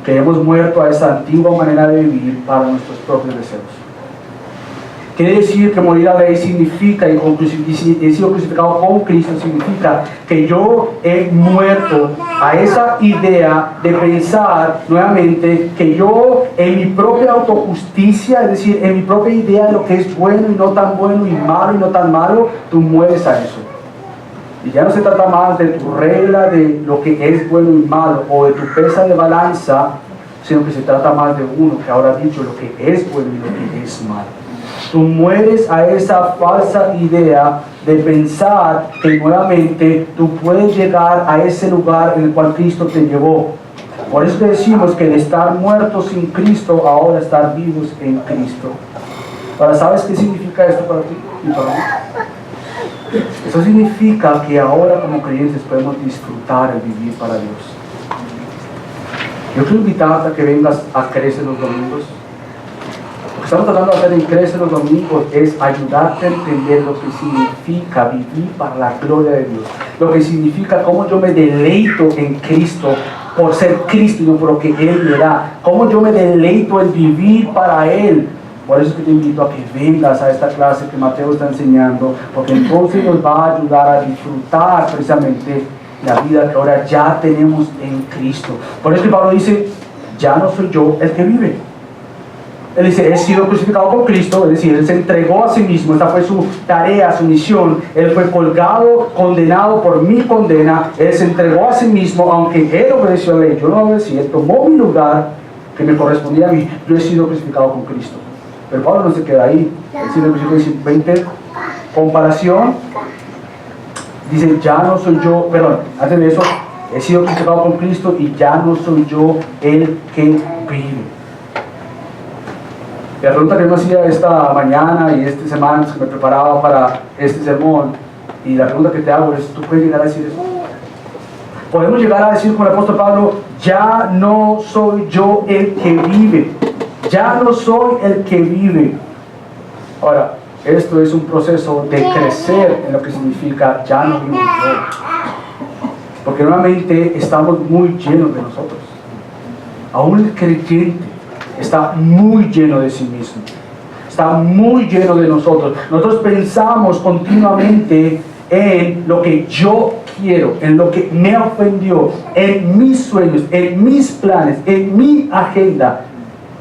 que hemos muerto a esa antigua manera de vivir para nuestros propios deseos. Quiere decir que morir a la ley significa, y he sido crucificado con Cristo, significa que yo he muerto a esa idea de pensar nuevamente que yo en mi propia autojusticia, es decir, en mi propia idea de lo que es bueno y no tan bueno y malo y no tan malo, tú mueres a eso. Y ya no se trata más de tu regla de lo que es bueno y malo o de tu pesa de balanza, sino que se trata más de uno que ahora ha dicho lo que es bueno y lo que es malo. Tú mueres a esa falsa idea de pensar que nuevamente tú puedes llegar a ese lugar en el cual Cristo te llevó. Por eso decimos que de estar muertos sin Cristo, ahora estar vivos en Cristo. Ahora, ¿sabes qué significa esto para ti y para mí? Eso significa que ahora como creyentes podemos disfrutar el vivir para Dios. Yo quiero invitarte a que vengas a Crecer los domingos. Lo que estamos tratando de hacer en Crecer los domingos es ayudarte a entender lo que significa vivir para la gloria de Dios. Lo que significa cómo yo me deleito en Cristo por ser Cristo y no por lo que Él me da. Cómo yo me deleito en vivir para Él. Por eso es que te invito a que vengas a esta clase que Mateo está enseñando, porque entonces nos va a ayudar a disfrutar precisamente la vida que ahora ya tenemos en Cristo. Por eso que Pablo dice, ya no soy yo el que vive. Él dice, he sido crucificado con Cristo, es decir, Él se entregó a sí mismo, esta fue su tarea, su misión. Él fue colgado, condenado por mi condena, Él se entregó a sí mismo, aunque Él obedeció a la ley, yo no obedecí, Él tomó mi lugar que me correspondía a mí. Yo he sido crucificado con Cristo. Pero Pablo no se queda ahí. Él sigue en el versículo 20, comparación, dice, ya no soy yo, perdón, antes de eso, he sido crucificado con Cristo y ya no soy yo el que vive. La pregunta que yo me hacía esta mañana y esta semana que me preparaba para este sermón, y la pregunta que te hago es, ¿tú puedes llegar a decir eso? Podemos llegar a decir como el apóstol Pablo, ya no soy yo el que vive, ya no soy el que vive. Ahora, esto es un proceso de crecer en lo que significa ya no vivo yo, porque nuevamente estamos muy llenos de nosotros. Aún el creyente está muy lleno de sí mismo, está muy lleno de nosotros. Nosotros pensamos continuamente en lo que yo quiero, en lo que me ofendió, en mis sueños, en mis planes, en mi agenda,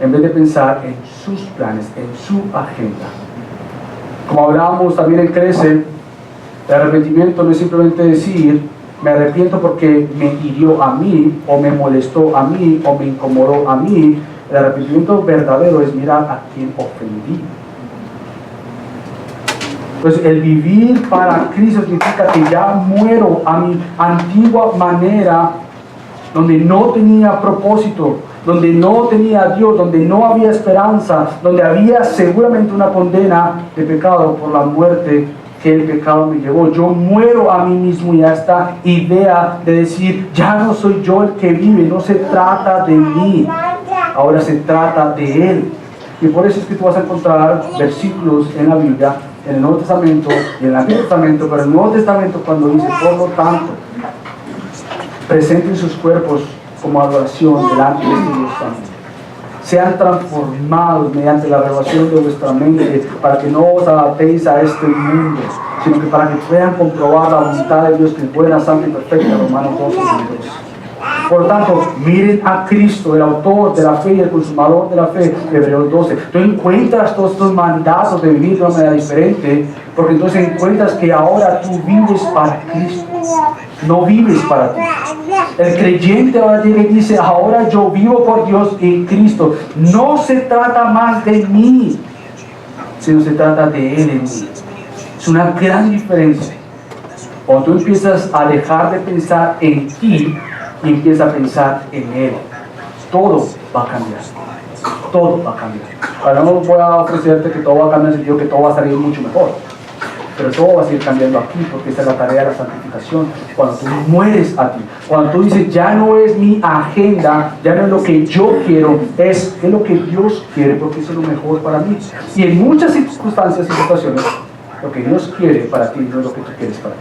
en vez de pensar en sus planes, en su agenda. Como hablábamos también en Crecer, el arrepentimiento no es simplemente decir, me arrepiento porque me hirió a mí, o me molestó a mí, o me incomodó a mí. El arrepentimiento verdadero es mirar a quien ofendí. Entonces, el vivir para Cristo significa que ya muero a mi antigua manera, donde no tenía propósito, donde no tenía a Dios, donde no había esperanza, donde había seguramente una condena de pecado por la muerte que el pecado me llevó. Yo muero a mí mismo y a esta idea de decir, ya no soy yo el que vive, no se trata de mí, ahora se trata de Él. Y por eso es que tú vas a encontrar versículos en la Biblia, en el Nuevo Testamento y en el Antiguo Testamento, pero en el Nuevo Testamento cuando dice, por lo tanto, presenten sus cuerpos como adoración delante de este Dios Santo. Sean transformados mediante la renovación de vuestra mente, para que no os adaptéis a este mundo, sino que para que puedan comprobar la voluntad de Dios que es buena, santa y perfecta. Romanos 12, 22. Por lo tanto, miren a Cristo, el autor de la fe y el consumador de la fe, Hebreos 12. Tú encuentras todos estos mandatos de vivir de una manera diferente, porque entonces encuentras que ahora tú vives para Cristo, no vives para ti. El creyente ahora llega y dice, ahora yo vivo por Dios en Cristo. No se trata más de mí, sino se trata de Él en mí. Es una gran diferencia. Cuando tú empiezas a dejar de pensar en ti y empiezas a pensar en Él, todo va a cambiar. Todo va a cambiar. Ahora no voy a ofrecerte que todo va a cambiar en el sentido que todo va a salir mucho mejor. Pero todo va a seguir cambiando aquí, porque esta es la tarea de la santificación. Cuando tú mueres a ti, cuando tú dices, ya no es mi agenda, ya no es lo que yo quiero, es lo que Dios quiere, porque eso es lo mejor para mí. Y en muchas circunstancias y situaciones, lo que Dios quiere para ti no es lo que tú quieres para ti.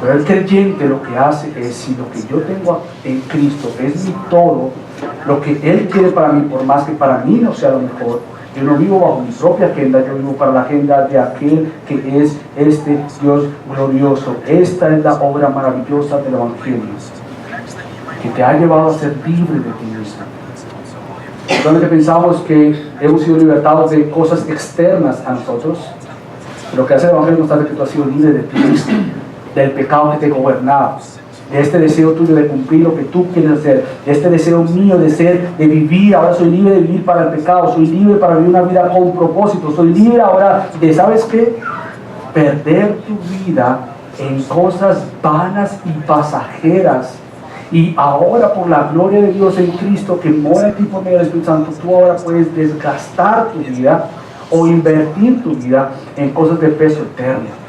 Pero el creyente lo que hace es, si lo que yo tengo en Cristo es mi todo, lo que Él quiere para mí, por más que para mí no sea lo mejor, yo no vivo bajo mi propia agenda, yo vivo para la agenda de aquel que es este Dios glorioso. Esta es la obra maravillosa del Evangelio, que te ha llevado a ser libre de ti mismo. Solamente pensamos que hemos sido libertados de cosas externas a nosotros. Lo que hace el Evangelio nos dice que tú has sido libre de ti mismo, del pecado que te gobernaba, de este deseo tuyo de cumplir lo que tú quieres hacer, de este deseo mío de vivir. Ahora soy libre de vivir para el pecado, soy libre para vivir una vida con propósito, soy libre ahora de, ¿sabes qué? Perder tu vida en cosas vanas y pasajeras. Y ahora, por la gloria de Dios en Cristo que mora en ti por medio del Espíritu Santo, tú ahora puedes desgastar tu vida o invertir tu vida en cosas de peso eterno.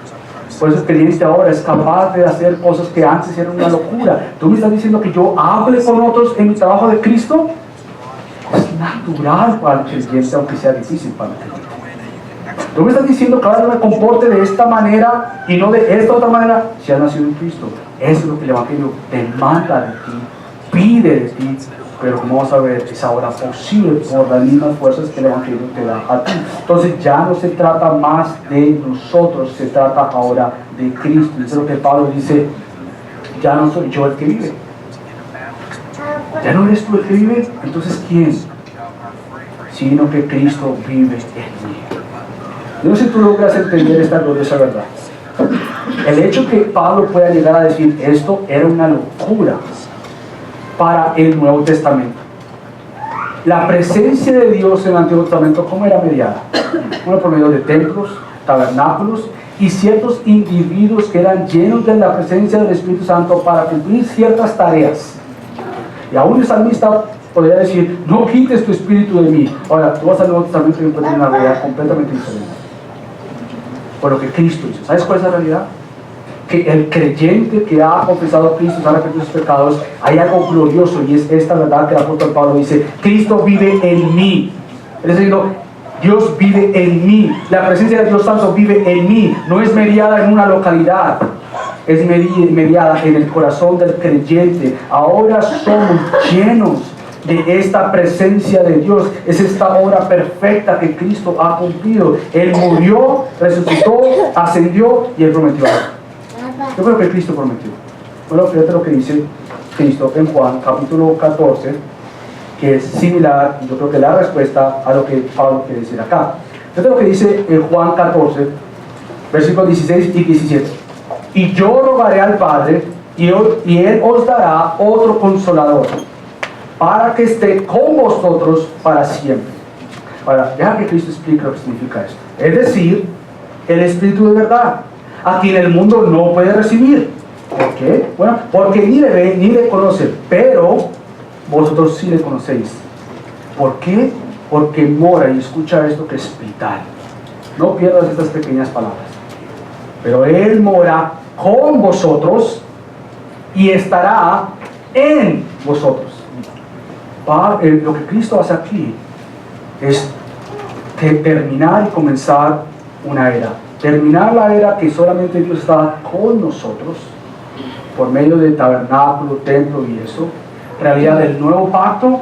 Por eso el creyente ahora es capaz de hacer cosas que antes eran una locura. Tú me estás diciendo que yo hable con otros en mi trabajo de Cristo. Es natural para el creyente, aunque sea difícil para el creyente. Tú me estás diciendo que ahora me comporte de esta manera y no de esta otra manera. Si has nacido en Cristo, eso es lo que el Evangelio demanda de ti, pide de ti. Pero como vamos a ver, es ahora posible por las mismas fuerzas que el Evangelio te da a ti. Entonces ya no se trata más de nosotros, se trata ahora de Cristo. Eso es lo que Pablo dice, ya no soy yo el que vive. ¿Ya no eres tú el que vive? Entonces ¿quién? Sino que Cristo vive en mí. Yo no sé si tú logras entender esta gloriosa verdad. El hecho que Pablo pueda llegar a decir esto era una locura para el Nuevo Testamento. La presencia de Dios en el Antiguo Testamento, ¿cómo era mediada? Bueno, por medio de templos, tabernáculos y ciertos individuos que eran llenos de la presencia del Espíritu Santo para cumplir ciertas tareas. Y aún el salmista podría decir, no quites tu espíritu de mí. Ahora, tú vas al Nuevo Testamento y encuentras una realidad completamente diferente. Por lo que Cristo hizo. ¿Sabes cuál es la realidad? Que el creyente que ha confesado a Cristo, se ha arrepentido de sus pecados, hay algo glorioso, y es esta verdad que el apóstol Pablo dice: Cristo vive en mí. Es decir, Dios vive en mí, la presencia de Dios Santo vive en mí. No es mediada en una localidad, es mediada en el corazón del creyente. Ahora somos llenos de esta presencia de Dios. Es esta obra perfecta que Cristo ha cumplido. Él murió, resucitó, ascendió y Él prometió algo. Yo creo que Cristo prometió. Bueno, fíjate lo que dice Cristo en Juan capítulo 14, que es similar, y yo creo que la respuesta a lo que Pablo quiere decir acá. Fíjate lo que dice en Juan 14, versículos 16 y 17. Y yo rogaré al Padre, y Él os dará otro consolador, para que esté con vosotros para siempre. Ahora, deja que Cristo explique lo que significa esto. Es decir, el Espíritu de verdad, a quien el mundo no puede recibir. ¿Por qué? Bueno, porque ni le ve ni le conoce, pero vosotros sí le conocéis. ¿Por qué? Porque mora, y escucha esto que es vital. No pierdas estas pequeñas palabras. Pero Él mora con vosotros y estará en vosotros. Lo que Cristo hace aquí es terminar y comenzar una era. Terminar la era que solamente Dios está con nosotros por medio del tabernáculo, templo y eso. Realidad del nuevo pacto,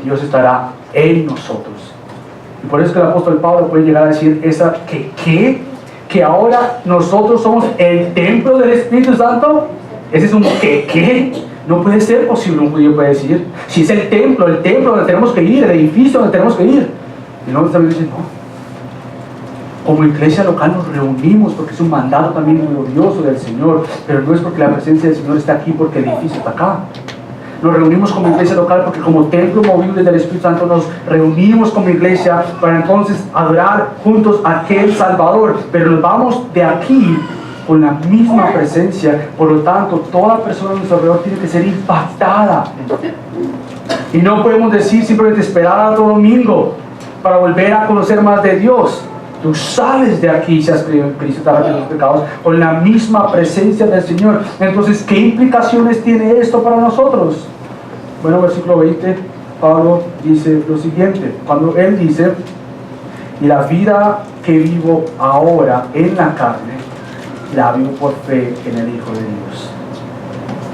Dios estará en nosotros. Y por eso que el apóstol Pablo puede llegar a decir que que ahora nosotros somos el templo del Espíritu Santo? Ese es un ¿qué? No puede ser posible, un judío puede decir. Si es el templo donde tenemos que ir, el edificio donde tenemos que ir. Y no, también dicen, no. Como iglesia local nos reunimos porque es un mandato también glorioso del Señor, pero no es porque la presencia del Señor está aquí, porque el edificio está acá. Nos reunimos como iglesia local porque como templo movible del Espíritu Santo nos reunimos como iglesia para entonces adorar juntos a aquel Salvador, pero nos vamos de aquí con la misma presencia. Por lo tanto, toda persona a nuestro alrededor tiene que ser impactada, y no podemos decir simplemente esperar a otro domingo para volver a conocer más de Dios. Tú sales de aquí, si has creído en Cristo, te arrepientes de los pecados, con la misma presencia del Señor. Entonces, ¿qué implicaciones tiene esto para nosotros? Bueno, versículo 20, Pablo dice lo siguiente, cuando él dice, y la vida que vivo ahora en la carne, la vivo por fe en el Hijo de Dios.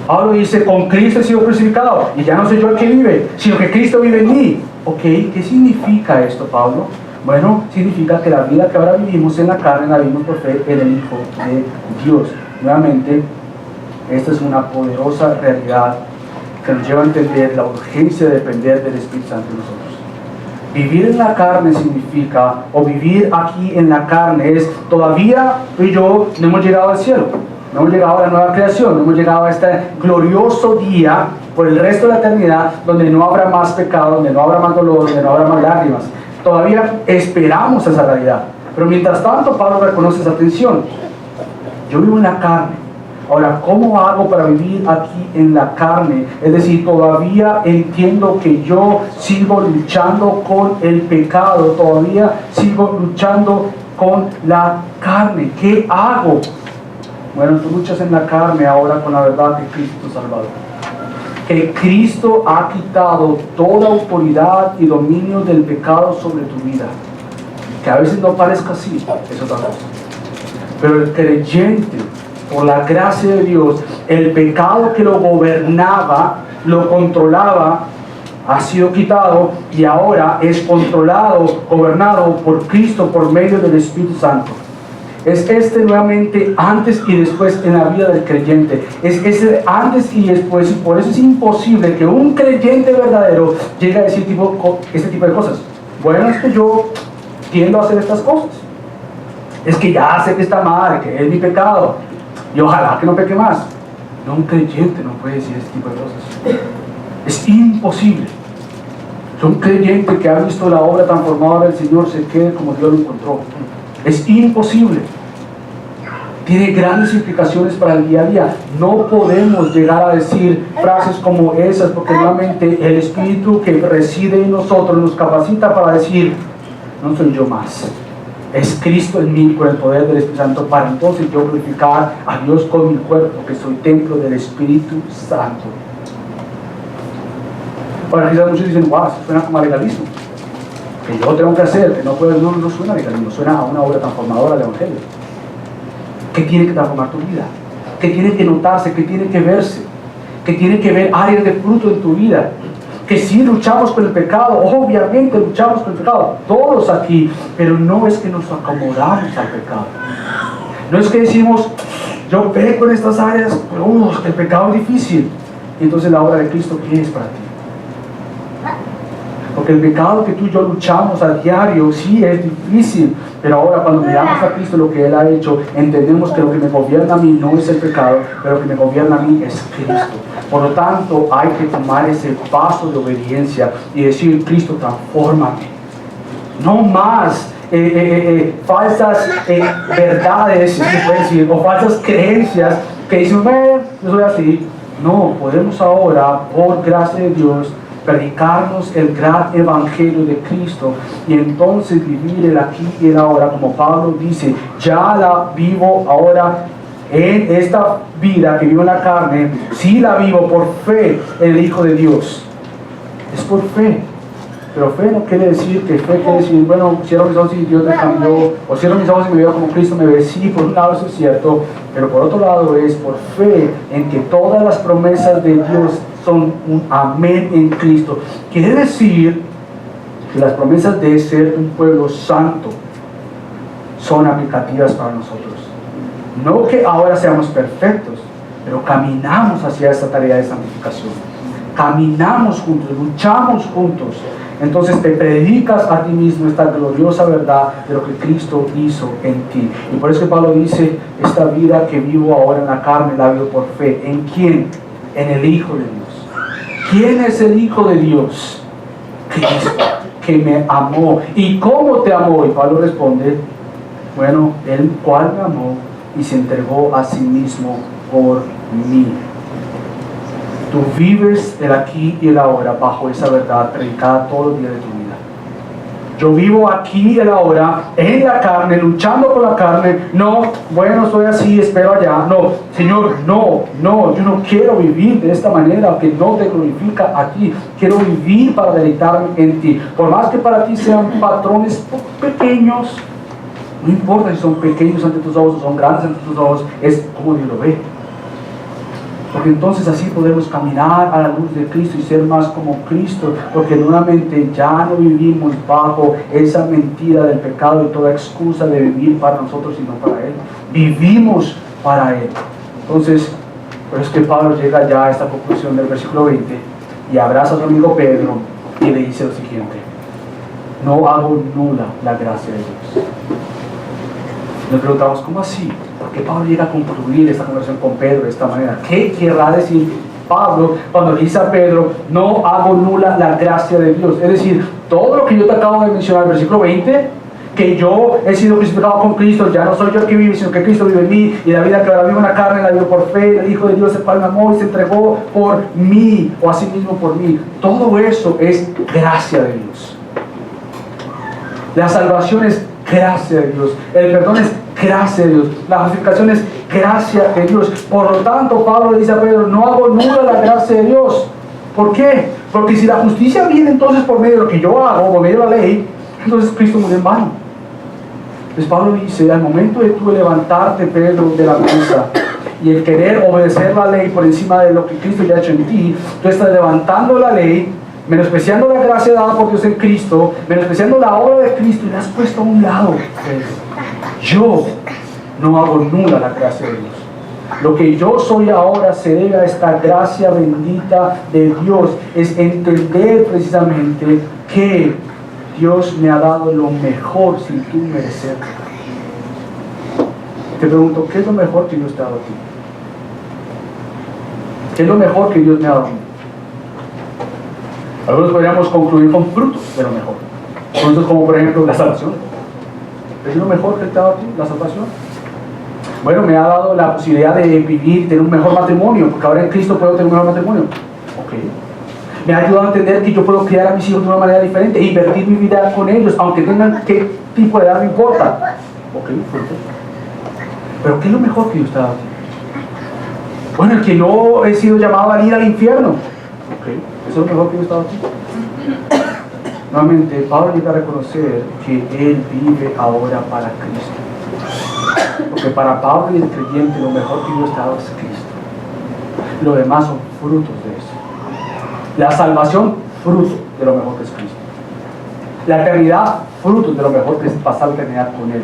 Pablo dice, con Cristo he sido crucificado, y ya no soy yo el que vive, sino que Cristo vive en mí. Ok, ¿qué significa esto, Pablo? Bueno, significa que la vida que ahora vivimos en la carne la vivimos por fe en el Hijo de Dios. Nuevamente, esta es una poderosa realidad que nos lleva a entender la urgencia de depender del Espíritu Santo en nosotros. Vivir en la carne significa, o vivir aquí en la carne es, todavía tú y yo no hemos llegado al cielo, no hemos llegado a la nueva creación, no hemos llegado a este glorioso día por el resto de la eternidad donde no habrá más pecado, donde no habrá más dolor, donde no habrá más lágrimas. Todavía esperamos esa realidad, pero mientras tanto Pablo reconoce esa tensión. Yo vivo en la carne. Ahora, ¿cómo hago para vivir aquí en la carne? Es decir, todavía entiendo que yo sigo luchando con el pecado, todavía sigo luchando con la carne. ¿Qué hago? Bueno, tú luchas en la carne ahora con la verdad de Cristo Salvador. Que Cristo ha quitado toda autoridad y dominio del pecado sobre tu vida. Que a veces no parezca así, es otra cosa. Pero el creyente, por la gracia de Dios, el pecado que lo gobernaba, lo controlaba, ha sido quitado y ahora es controlado, gobernado por Cristo por medio del Espíritu Santo. Es nuevamente antes y después en la vida del creyente. Es ese antes y después, y por eso es imposible que un creyente verdadero llegue a decir este tipo de cosas. Bueno, es que yo tiendo a hacer estas cosas. Es que ya sé que está mal, que es mi pecado. Y ojalá que no peque más. No, un creyente no puede decir este tipo de cosas. Es imposible que un creyente que ha visto la obra transformadora del Señor se quede como Dios lo encontró. Es imposible. Tiene grandes implicaciones para el día a día. No podemos llegar a decir frases como esas, porque nuevamente el Espíritu que reside en nosotros nos capacita para decir, no soy yo más, es Cristo en mí por el poder del Espíritu Santo, para entonces yo glorificar a Dios con mi cuerpo, que soy templo del Espíritu Santo. Ahora quizás muchos dicen, wow, eso suena como a legalismo, que yo tengo que hacer, que no puedo. No suena a legalismo, suena a una obra transformadora del Evangelio. ¿Qué tiene que transformar tu vida? ¿Qué tiene que notarse? ¿Qué tiene que verse? ¿Qué tiene que ver áreas de fruto en tu vida? Que sí luchamos con el pecado, obviamente luchamos con el pecado, todos aquí, pero no es que nos acomodamos al pecado. No es que decimos, yo peco en estas áreas, pero el pecado es difícil. Y entonces la obra de Cristo, ¿qué es para ti? Porque el pecado que tú y yo luchamos a diario, sí es difícil, pero ahora cuando miramos a Cristo, lo que Él ha hecho, entendemos que lo que me gobierna a mí no es el pecado, pero lo que me gobierna a mí es Cristo. Por lo tanto, hay que tomar ese paso de obediencia y decir, Cristo, transfórmame. No más falsas verdades, si se puede decir, o falsas creencias que dicen, yo soy así. No, podemos ahora, por gracia de Dios, predicarnos el gran evangelio de Cristo y entonces vivir el aquí y el ahora, como Pablo dice, ya la vivo ahora en esta vida que vivo en la carne, sí la vivo por fe en el Hijo de Dios. Es por fe. Pero fe no quiere decir que fe quiere decir, bueno, cierro mis ojos y Dios me cambió, o cierro mis ojos y me veo como Cristo me ve. Sí, por un lado eso es cierto, pero por otro lado es por fe en que todas las promesas de Dios son un amén en Cristo. Quiere decir que las promesas de ser un pueblo santo son aplicativas para nosotros. No que ahora seamos perfectos, pero caminamos hacia esta tarea de santificación. Caminamos juntos, luchamos juntos. Entonces te predicas a ti mismo esta gloriosa verdad de lo que Cristo hizo en ti. Y por eso que Pablo dice, esta vida que vivo ahora en la carne, la vivo por fe. ¿En quién? En el Hijo de Dios. ¿Quién es el Hijo de Dios? Cristo, que me amó. ¿Y cómo te amó? Y Pablo responde, bueno, el cual me amó y se entregó a sí mismo por mí. Tú vives el aquí y el ahora bajo esa verdad predicada todos los días de tu vida. Yo vivo aquí y el ahora en la carne, luchando con la carne. No, bueno, estoy así, espero allá. No, Señor, no, yo no quiero vivir de esta manera que no te glorifica a ti. Quiero vivir para deleitarme en ti. Por más que para ti sean patrones pequeños, no importa si son pequeños ante tus ojos o son grandes ante tus ojos, es como Dios lo ve. Porque entonces así podemos caminar a la luz de Cristo y ser más como Cristo, porque nuevamente ya no vivimos bajo esa mentira del pecado y toda excusa de vivir para nosotros y no para Él. Vivimos para Él. Entonces, por eso es que Pablo llega ya a esta conclusión del versículo 20 y abraza a su amigo Pedro y le dice lo siguiente: no hago nula la gracia de Dios. Nos preguntamos, ¿cómo así? ¿Por qué Pablo llega a concluir esta conversación con Pedro de esta manera? ¿Qué querrá decir Pablo cuando dice a Pedro, no hago nula la gracia de Dios? Es decir, todo lo que yo te acabo de mencionar, el versículo 20, que yo he sido crucificado con Cristo, ya no soy yo el que vive, sino que Cristo vive en mí, y la vida que ahora vivo en la carne, la vivo por fe, el Hijo de Dios, el cual me amó y se entregó por mí, o así mismo por mí. Todo eso es gracia de Dios. La salvación es gracia de Dios, el perdón es gracia de Dios, la justificación es gracia de Dios. Por lo tanto, Pablo le dice a Pedro, no hago nula la gracia de Dios. ¿Por qué? Porque si la justicia viene entonces por medio de lo que yo hago, por medio de la ley, entonces Cristo murió en vano. Entonces Pablo dice, al momento de tú levantarte, Pedro, de la mesa y el querer obedecer la ley por encima de lo que Cristo ya ha hecho en ti, tú estás levantando la ley, menospreciando la gracia dada por Dios en Cristo, menospreciando la obra de Cristo, y la has puesto a un lado. Yo no hago nula la gracia de Dios. Lo que yo soy ahora se debe a esta gracia bendita de Dios. Es entender precisamente que Dios me ha dado lo mejor sin tú merecerlo. Te pregunto, ¿qué es lo mejor que Dios te ha dado a ti? ¿Qué es lo mejor que Dios me ha dado a mí? Algunos podríamos concluir con frutos de lo mejor. Frutos como por ejemplo la salvación. ¿Es lo mejor que te ha dado a ti, la salvación? Bueno, me ha dado la posibilidad de vivir, tener un mejor matrimonio, porque ahora en Cristo puedo tener un mejor matrimonio. Ok. Me ha ayudado a entender que yo puedo criar a mis hijos de una manera diferente, invertir mi vida con ellos, aunque tengan qué tipo de edad, no importa. Ok, frutos. Pero ¿qué es lo mejor que Dios te ha dado a ti? Bueno, el que no he sido llamado a ir al infierno. Ok, eso es lo mejor que Dios te ha dado a ti. Nuevamente, Pablo llega a reconocer que él vive ahora para Cristo. Porque para Pablo y el creyente lo mejor que Dios te ha dado es Cristo. Lo demás son frutos de eso. La salvación, fruto de lo mejor que es Cristo. La eternidad, frutos de lo mejor que es pasar la eternidad con Él.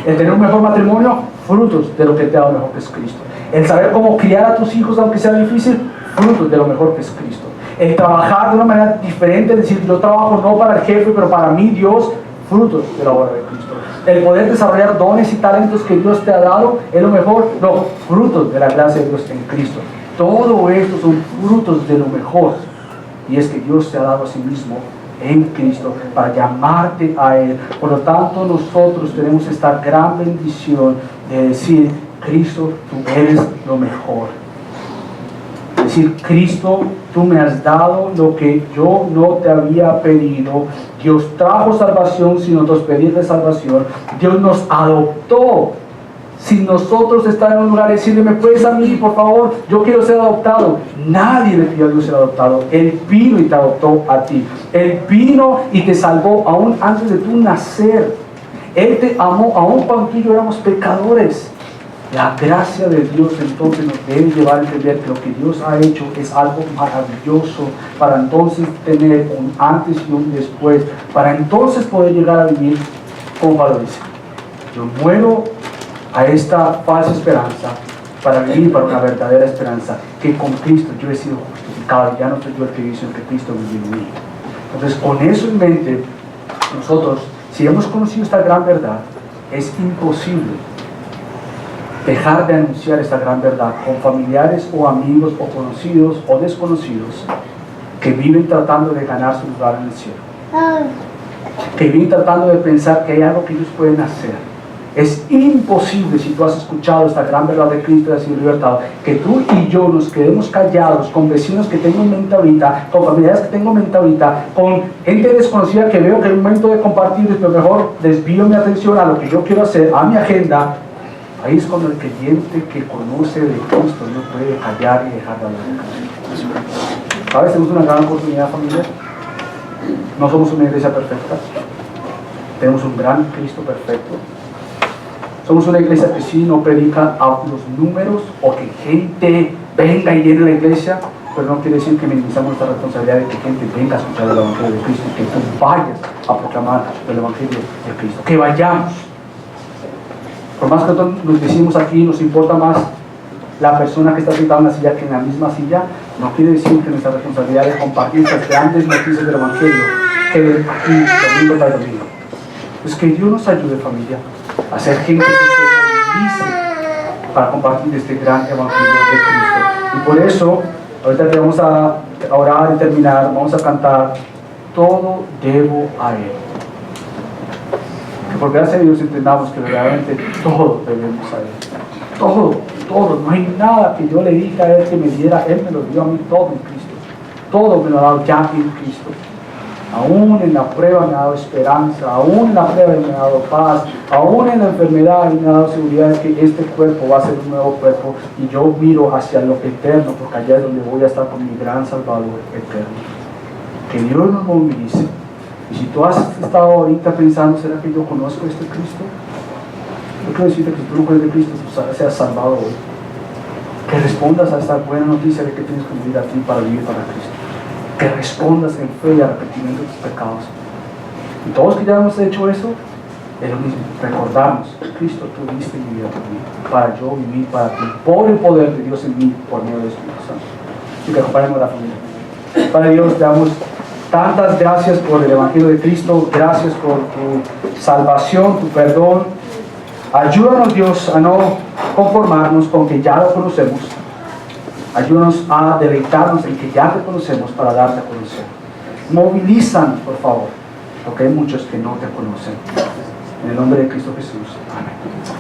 El tener un mejor matrimonio, frutos de lo que te ha dado mejor que es Cristo. El saber cómo criar a tus hijos aunque sea difícil, frutos de lo mejor que es Cristo. El trabajar de una manera diferente, es decir, yo trabajo no para el jefe, pero para mí Dios, frutos de la obra de Cristo. El poder desarrollar dones y talentos que Dios te ha dado, es lo mejor, no, frutos de la gracia de Dios en Cristo. Todo esto son frutos de lo mejor, y es que Dios te ha dado a sí mismo en Cristo para llamarte a Él. Por lo tanto, nosotros tenemos esta gran bendición de decir, Cristo, tú eres lo mejor. Es decir, Cristo, tú me has dado lo que yo no te había pedido. Dios trajo salvación sin nosotros pedirle salvación. Dios nos adoptó sin nosotros estar en un lugar y decirle, ¿me puedes a mí, por favor? Yo quiero ser adoptado. Nadie le pidió a Dios ser adoptado. Él vino y te adoptó a ti. Él vino y te salvó aún antes de tu nacer. Él te amó aún cuando tú y yo éramos pecadores. La gracia de Dios entonces nos debe llevar a entender que lo que Dios ha hecho es algo maravilloso para entonces tener un antes y un después, para entonces poder llegar a vivir como Pablo dice, Yo muero a esta falsa esperanza para vivir para una verdadera esperanza, que con Cristo yo he sido justificado, ya no soy yo el que vive, sino que Cristo vive en mí. Entonces, con eso en mente, nosotros, si hemos conocido esta gran verdad, es imposible dejar de anunciar esta gran verdad con familiares o amigos o conocidos o desconocidos que viven tratando de ganar su lugar en el cielo, que viven tratando de pensar que hay algo que ellos pueden hacer. Es imposible, si tú has escuchado esta gran verdad de Cristo y has sido libertado, que tú y yo nos quedemos callados con vecinos que tengo en mente ahorita, con familiares que tengo en mente ahorita, con gente desconocida que veo que es el momento de compartir, pero mejor desvío mi atención a lo que yo quiero hacer, a mi agenda. Ahí es cuando el creyente que conoce de Cristo no puede callar y dejar de hablar de Cristo. ¿Sabes? Tenemos una gran oportunidad, familia. No somos una iglesia perfecta. Tenemos un gran Cristo perfecto. Somos una iglesia que sí no predica a los números o que gente venga y llene la iglesia, pero no quiere decir que minimizamos nuestra responsabilidad de que gente venga a escuchar el Evangelio de Cristo y que tú vayas a proclamar el Evangelio de Cristo. Que vayamos. Por más que nos decimos aquí, nos importa más la persona que está sentada en la silla que en la misma silla, no quiere decir que nuestra responsabilidad es compartir estas grandes noticias del Evangelio que aquí domingo tras domingo. Pues que Dios nos ayude, familia, a ser gente que se movilice para compartir este gran Evangelio de Cristo. Y por eso, ahorita que vamos a orar y terminar, vamos a cantar Todo debo a Él. Que por gracia de Dios entendamos que verdaderamente todo debemos a Él. Todo, no hay nada que yo le dije a Él que me diera, Él me lo dio a mí todo en Cristo. Todo me lo ha dado ya en Cristo. Aún en la prueba me ha dado esperanza, aún en la prueba me ha dado paz, aún en la enfermedad me ha dado seguridad de que este cuerpo va a ser un nuevo cuerpo y yo miro hacia lo eterno, porque allá es donde voy a estar con mi gran Salvador eterno. Que Dios nos movilice. Y si tú has estado ahorita pensando, ¿será que yo conozco a este Cristo? Yo quiero decirte que si tú no conoces a Cristo, tú seas salvado hoy. Que respondas a esta buena noticia de que tienes que vivir a ti para vivir para Cristo. Que respondas en fe y arrepentimiento de tus pecados. Y todos que ya hemos hecho eso, es lo mismo, recordarnos, Cristo, tú diste mi vida por mí, para yo vivir para ti, por el poder de Dios en mí, por medio del Espíritu Santo. Así que acompáñame a la familia. Padre Dios, te damos tantas gracias por el Evangelio de Cristo, gracias por tu salvación, tu perdón. Ayúdanos, Dios, a no conformarnos con que ya lo conocemos. Ayúdanos a deleitarnos en que ya te conocemos para darte a conocer. Movilízanos, por favor, porque hay muchos que no te conocen. En el nombre de Cristo Jesús. Amén.